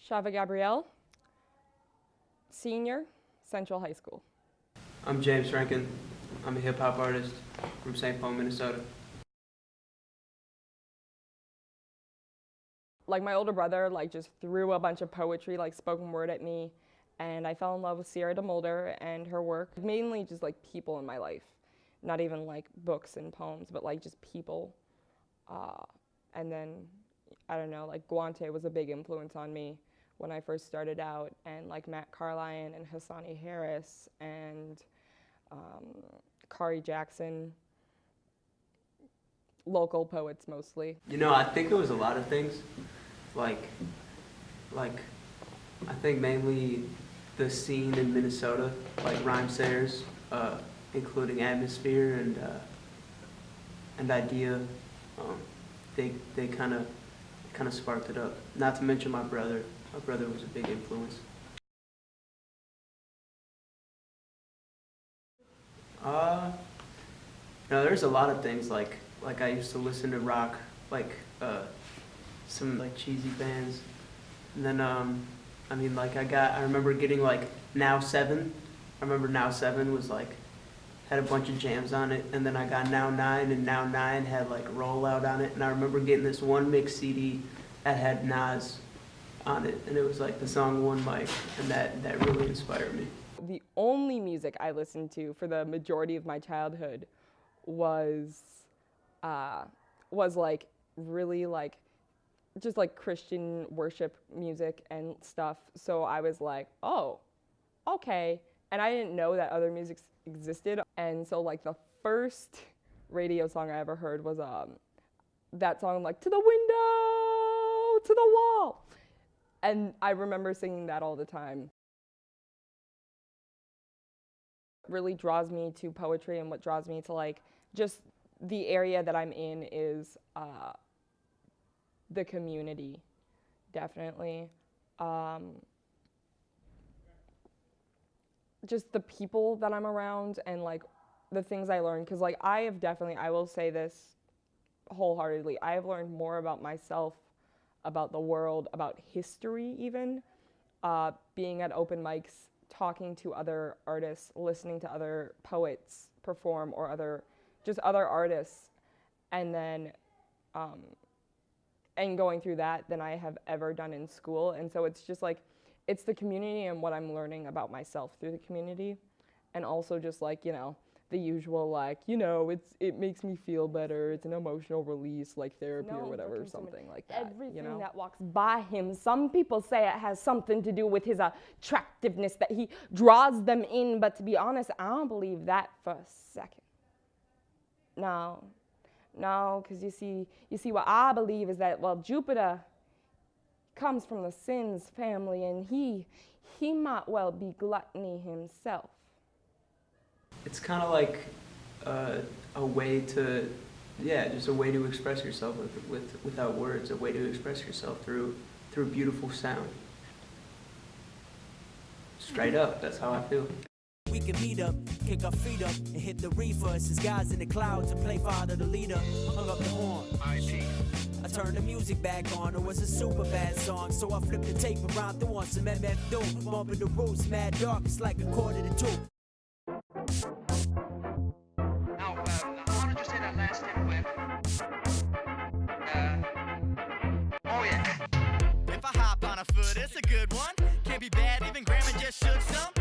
Shava Gabrielle, senior, Central High School. I'm James Rankin. I'm a hip-hop artist from St. Paul, Minnesota. Like my older brother, like just threw a bunch of poetry, like spoken word at me, and I fell in love with Sierra DeMulder and her work. Mainly just like people in my life, not even like books and poems, but like just people. And then, I don't know, like Guante was a big influence on me when I first started out, and like Matt Carline and Hassani Harris and Kari Jackson, local poets mostly. You know, I think it was a lot of things. Like I think mainly the scene in Minnesota, like rhyme sayers, including Atmosphere and Idea. They kind of sparked it up. Not to mention my brother. My brother was a big influence. You know, there's a lot of things like I used to listen to rock, like some like cheesy bands, and then I mean like I remember getting like Now 7. I remember Now 7 was like had a bunch of jams on it, and then I got Now 9, and Now 9 had like Rollout on it, and I remember getting this one mix CD that had Nas on it, and it was like the song One Mic, and that really inspired me. The only music I listened to for the majority of my childhood was like really like just like Christian worship music and stuff. So I was like, oh, okay. And I didn't know that other music existed. And so like the first radio song I ever heard was that song like To the Window, to the Wall. And I remember singing that all the time. What really draws me to poetry and what draws me to like just the area that I'm in is the community, definitely. Just the people that I'm around and like the things I learn, because like I will say this wholeheartedly, I have learned more about myself, about the world, about history even, being at open mics, talking to other artists, listening to other poets perform or other artists, and then and going through that than I have ever done in school. And so it's just like, it's the community and what I'm learning about myself through the community. And also just like, you know, the usual like, you know, it makes me feel better. It's an emotional release, like therapy or whatever, or something like that. Everything, you know? that walks by him, some people say it has something to do with his attractiveness, that he draws them in. But to be honest, I don't believe that for a second. No, because you see what I believe is that, well, Jupiter comes from the Sins family, and he might well be gluttony himself. It's kind of like a way to, just a way to express yourself without words, a way to express yourself through beautiful sound. Straight up, that's how I feel. We can meet up, kick our feet up, and hit the reefer. As guys in the clouds and play Father the Leader. Hung up the horn. I turned the music back on. It was a super bad song, so I flipped the tape around through on some MF Doom. Bumping the roots, mad dark, it's like a quarter to two. Now, how did you say that last name, Web? Oh yeah. If I hop on a foot, it's a good one. Can't be bad, even Grandma just shook some.